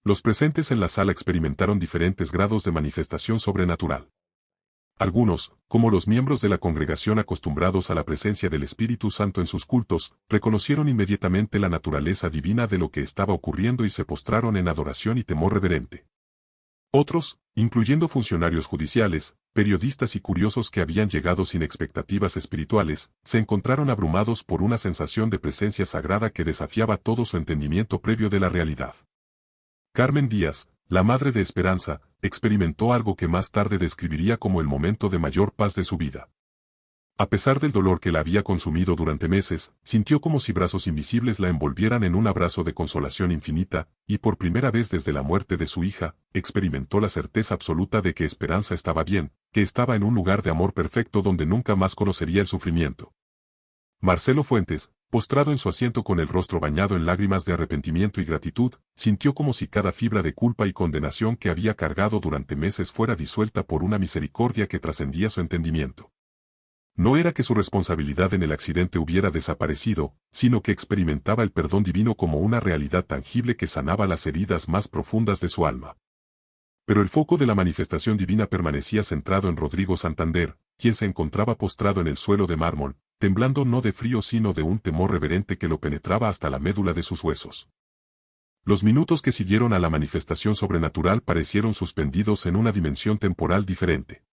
Los presentes en la sala experimentaron diferentes grados de manifestación sobrenatural. Algunos, como los miembros de la congregación acostumbrados a la presencia del Espíritu Santo en sus cultos, reconocieron inmediatamente la naturaleza divina de lo que estaba ocurriendo y se postraron en adoración y temor reverente. Otros, incluyendo funcionarios judiciales, periodistas y curiosos que habían llegado sin expectativas espirituales, se encontraron abrumados por una sensación de presencia sagrada que desafiaba todo su entendimiento previo de la realidad. Carmen Díaz, la madre de Esperanza, experimentó algo que más tarde describiría como el momento de mayor paz de su vida. A pesar del dolor que la había consumido durante meses, sintió como si brazos invisibles la envolvieran en un abrazo de consolación infinita, y por primera vez desde la muerte de su hija, experimentó la certeza absoluta de que Esperanza estaba bien, que estaba en un lugar de amor perfecto donde nunca más conocería el sufrimiento. Marcelo Fuentes, postrado en su asiento con el rostro bañado en lágrimas de arrepentimiento y gratitud, sintió como si cada fibra de culpa y condenación que había cargado durante meses fuera disuelta por una misericordia que trascendía su entendimiento. No era que su responsabilidad en el accidente hubiera desaparecido, sino que experimentaba el perdón divino como una realidad tangible que sanaba las heridas más profundas de su alma. Pero el foco de la manifestación divina permanecía centrado en Rodrigo Santander, quien se encontraba postrado en el suelo de mármol, temblando no de frío sino de un temor reverente que lo penetraba hasta la médula de sus huesos. Los minutos que siguieron a la manifestación sobrenatural parecieron suspendidos en una dimensión temporal diferente.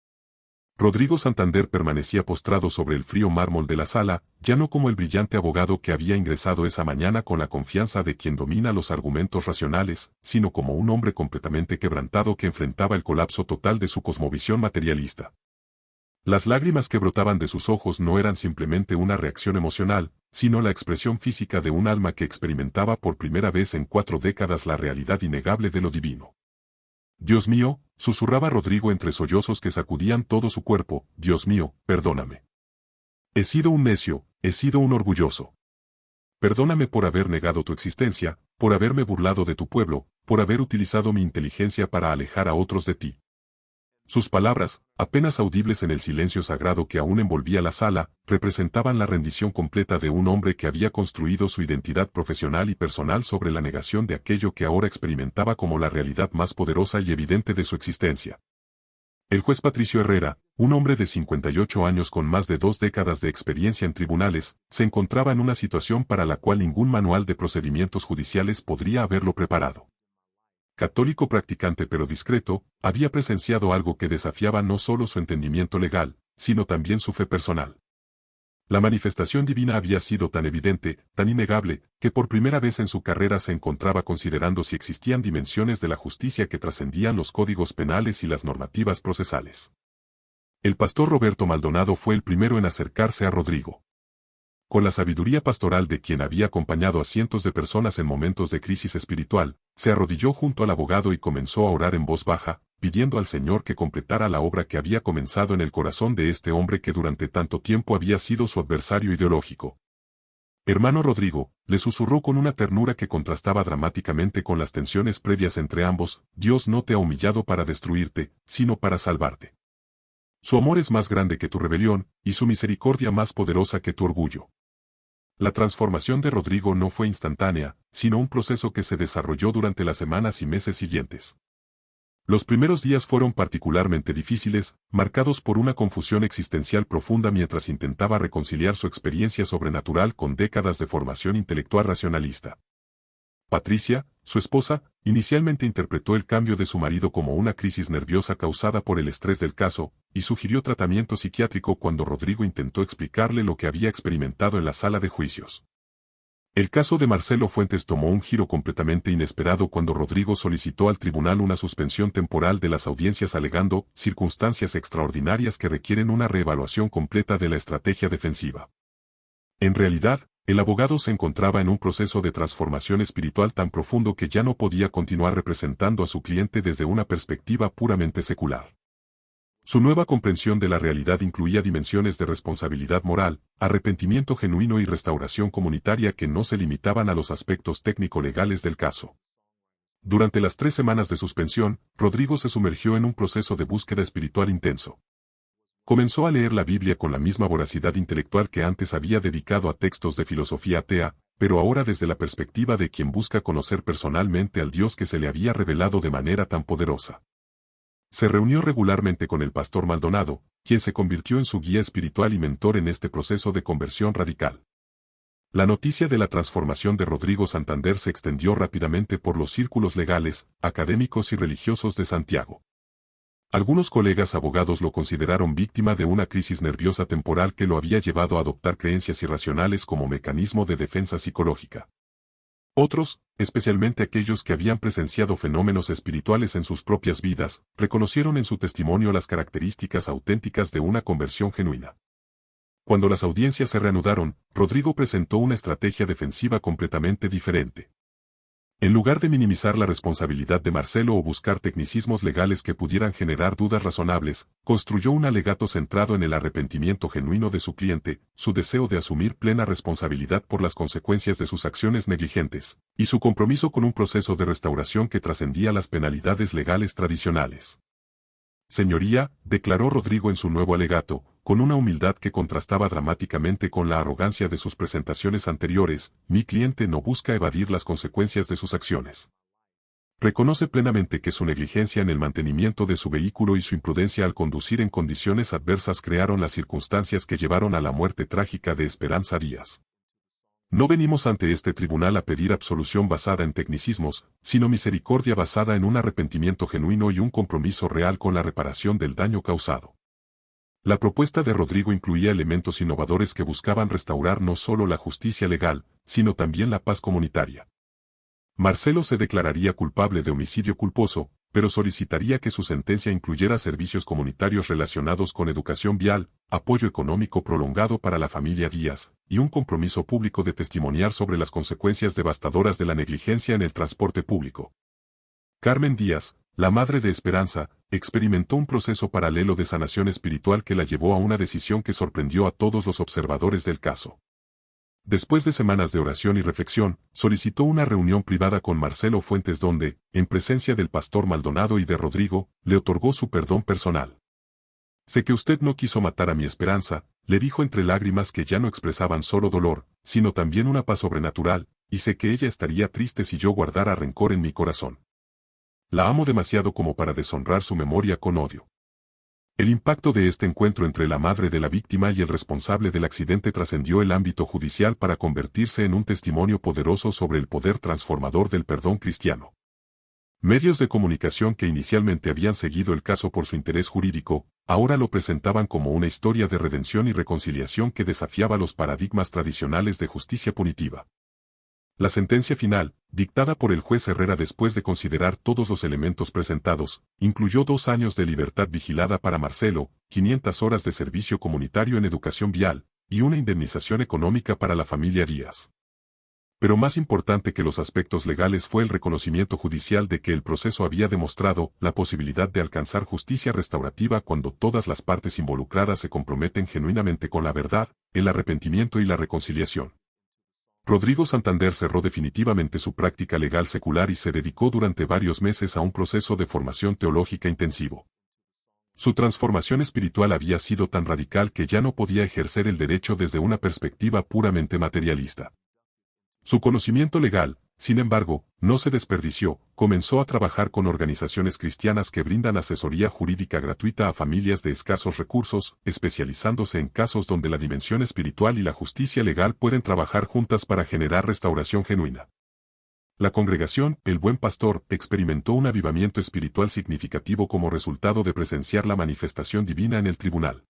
Rodrigo Santander permanecía postrado sobre el frío mármol de la sala, ya no como el brillante abogado que había ingresado esa mañana con la confianza de quien domina los argumentos racionales, sino como un hombre completamente quebrantado que enfrentaba el colapso total de su cosmovisión materialista. Las lágrimas que brotaban de sus ojos no eran simplemente una reacción emocional, sino la expresión física de un alma que experimentaba por primera vez en 4 décadas la realidad innegable de lo divino. «Dios mío», susurraba Rodrigo entre sollozos que sacudían todo su cuerpo, «Dios mío, perdóname. He sido un necio, he sido un orgulloso. Perdóname por haber negado tu existencia, por haberme burlado de tu pueblo, por haber utilizado mi inteligencia para alejar a otros de ti». Sus palabras, apenas audibles en el silencio sagrado que aún envolvía la sala, representaban la rendición completa de un hombre que había construido su identidad profesional y personal sobre la negación de aquello que ahora experimentaba como la realidad más poderosa y evidente de su existencia. El juez Patricio Herrera, un hombre de 58 años con más de 2 décadas de experiencia en tribunales, se encontraba en una situación para la cual ningún manual de procedimientos judiciales podría haberlo preparado. Católico practicante pero discreto, había presenciado algo que desafiaba no solo su entendimiento legal, sino también su fe personal. La manifestación divina había sido tan evidente, tan innegable, que por primera vez en su carrera se encontraba considerando si existían dimensiones de la justicia que trascendían los códigos penales y las normativas procesales. El pastor Roberto Maldonado fue el primero en acercarse a Rodrigo. Con la sabiduría pastoral de quien había acompañado a cientos de personas en momentos de crisis espiritual, se arrodilló junto al abogado y comenzó a orar en voz baja, pidiendo al Señor que completara la obra que había comenzado en el corazón de este hombre que durante tanto tiempo había sido su adversario ideológico. «Hermano Rodrigo», le susurró con una ternura que contrastaba dramáticamente con las tensiones previas entre ambos, «Dios no te ha humillado para destruirte, sino para salvarte. Su amor es más grande que tu rebelión, y su misericordia más poderosa que tu orgullo». La transformación de Rodrigo no fue instantánea, sino un proceso que se desarrolló durante las semanas y meses siguientes. Los primeros días fueron particularmente difíciles, marcados por una confusión existencial profunda mientras intentaba reconciliar su experiencia sobrenatural con décadas de formación intelectual racionalista. Patricia, su esposa, inicialmente interpretó el cambio de su marido como una crisis nerviosa causada por el estrés del caso, y sugirió tratamiento psiquiátrico cuando Rodrigo intentó explicarle lo que había experimentado en la sala de juicios. El caso de Marcelo Fuentes tomó un giro completamente inesperado cuando Rodrigo solicitó al tribunal una suspensión temporal de las audiencias alegando circunstancias extraordinarias que requieren una reevaluación completa de la estrategia defensiva. En realidad, El abogado se encontraba en un proceso de transformación espiritual tan profundo que ya no podía continuar representando a su cliente desde una perspectiva puramente secular. Su nueva comprensión de la realidad incluía dimensiones de responsabilidad moral, arrepentimiento genuino y restauración comunitaria que no se limitaban a los aspectos técnico-legales del caso. Durante las 3 semanas de suspensión, Rodrigo se sumergió en un proceso de búsqueda espiritual intenso. Comenzó a leer la Biblia con la misma voracidad intelectual que antes había dedicado a textos de filosofía atea, pero ahora desde la perspectiva de quien busca conocer personalmente al Dios que se le había revelado de manera tan poderosa. Se reunió regularmente con el pastor Maldonado, quien se convirtió en su guía espiritual y mentor en este proceso de conversión radical. La noticia de la transformación de Rodrigo Santander se extendió rápidamente por los círculos legales, académicos y religiosos de Santiago. Algunos colegas abogados lo consideraron víctima de una crisis nerviosa temporal que lo había llevado a adoptar creencias irracionales como mecanismo de defensa psicológica. Otros, especialmente aquellos que habían presenciado fenómenos espirituales en sus propias vidas, reconocieron en su testimonio las características auténticas de una conversión genuina. Cuando las audiencias se reanudaron, Rodrigo presentó una estrategia defensiva completamente diferente. En lugar de minimizar la responsabilidad de Marcelo o buscar tecnicismos legales que pudieran generar dudas razonables, construyó un alegato centrado en el arrepentimiento genuino de su cliente, su deseo de asumir plena responsabilidad por las consecuencias de sus acciones negligentes, y su compromiso con un proceso de restauración que trascendía las penalidades legales tradicionales. Señoría, declaró Rodrigo en su nuevo alegato, con una humildad que contrastaba dramáticamente con la arrogancia de sus presentaciones anteriores, mi cliente no busca evadir las consecuencias de sus acciones. Reconoce plenamente que su negligencia en el mantenimiento de su vehículo y su imprudencia al conducir en condiciones adversas crearon las circunstancias que llevaron a la muerte trágica de Esperanza Díaz. No venimos ante este tribunal a pedir absolución basada en tecnicismos, sino misericordia basada en un arrepentimiento genuino y un compromiso real con la reparación del daño causado. La propuesta de Rodrigo incluía elementos innovadores que buscaban restaurar no solo la justicia legal, sino también la paz comunitaria. Marcelo se declararía culpable de homicidio culposo, pero solicitaría que su sentencia incluyera servicios comunitarios relacionados con educación vial, apoyo económico prolongado para la familia Díaz, y un compromiso público de testimoniar sobre las consecuencias devastadoras de la negligencia en el transporte público. Carmen Díaz, la madre de Esperanza, experimentó un proceso paralelo de sanación espiritual que la llevó a una decisión que sorprendió a todos los observadores del caso. Después de semanas de oración y reflexión, solicitó una reunión privada con Marcelo Fuentes donde, en presencia del pastor Maldonado y de Rodrigo, le otorgó su perdón personal. Sé que usted no quiso matar a mi Esperanza, le dijo entre lágrimas que ya no expresaban solo dolor, sino también una paz sobrenatural, y sé que ella estaría triste si yo guardara rencor en mi corazón. La amo demasiado como para deshonrar su memoria con odio. El impacto de este encuentro entre la madre de la víctima y el responsable del accidente trascendió el ámbito judicial para convertirse en un testimonio poderoso sobre el poder transformador del perdón cristiano. Medios de comunicación que inicialmente habían seguido el caso por su interés jurídico, ahora lo presentaban como una historia de redención y reconciliación que desafiaba los paradigmas tradicionales de justicia punitiva. La sentencia final, dictada por el juez Herrera después de considerar todos los elementos presentados, incluyó 2 años de libertad vigilada para Marcelo, 500 horas de servicio comunitario en educación vial, y una indemnización económica para la familia Díaz. Pero más importante que los aspectos legales fue el reconocimiento judicial de que el proceso había demostrado la posibilidad de alcanzar justicia restaurativa cuando todas las partes involucradas se comprometen genuinamente con la verdad, el arrepentimiento y la reconciliación. Rodrigo Santander cerró definitivamente su práctica legal secular y se dedicó durante varios meses a un proceso de formación teológica intensivo. Su transformación espiritual había sido tan radical que ya no podía ejercer el derecho desde una perspectiva puramente materialista. Su conocimiento legal, sin embargo, no se desperdició, comenzó a trabajar con organizaciones cristianas que brindan asesoría jurídica gratuita a familias de escasos recursos, especializándose en casos donde la dimensión espiritual y la justicia legal pueden trabajar juntas para generar restauración genuina. La congregación, el Buen Pastor, experimentó un avivamiento espiritual significativo como resultado de presenciar la manifestación divina en el tribunal.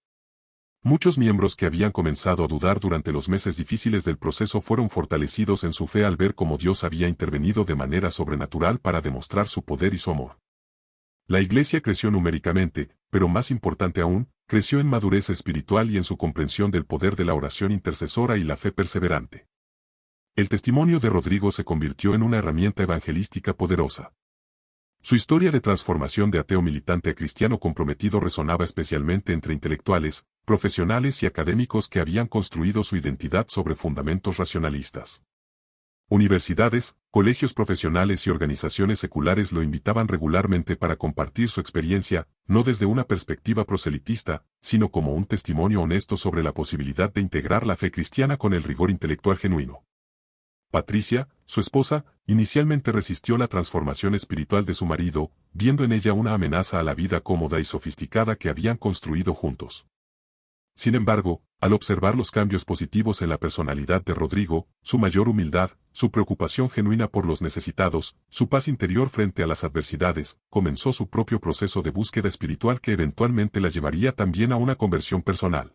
Muchos miembros que habían comenzado a dudar durante los meses difíciles del proceso fueron fortalecidos en su fe al ver cómo Dios había intervenido de manera sobrenatural para demostrar su poder y su amor. La iglesia creció numéricamente, pero más importante aún, creció en madurez espiritual y en su comprensión del poder de la oración intercesora y la fe perseverante. El testimonio de Rodrigo se convirtió en una herramienta evangelística poderosa. Su historia de transformación de ateo militante a cristiano comprometido resonaba especialmente entre intelectuales, profesionales y académicos que habían construido su identidad sobre fundamentos racionalistas. Universidades, colegios profesionales y organizaciones seculares lo invitaban regularmente para compartir su experiencia, no desde una perspectiva proselitista, sino como un testimonio honesto sobre la posibilidad de integrar la fe cristiana con el rigor intelectual genuino. Patricia, su esposa, inicialmente resistió la transformación espiritual de su marido, viendo en ella una amenaza a la vida cómoda y sofisticada que habían construido juntos. Sin embargo, al observar los cambios positivos en la personalidad de Rodrigo, su mayor humildad, su preocupación genuina por los necesitados, su paz interior frente a las adversidades, comenzó su propio proceso de búsqueda espiritual que eventualmente la llevaría también a una conversión personal.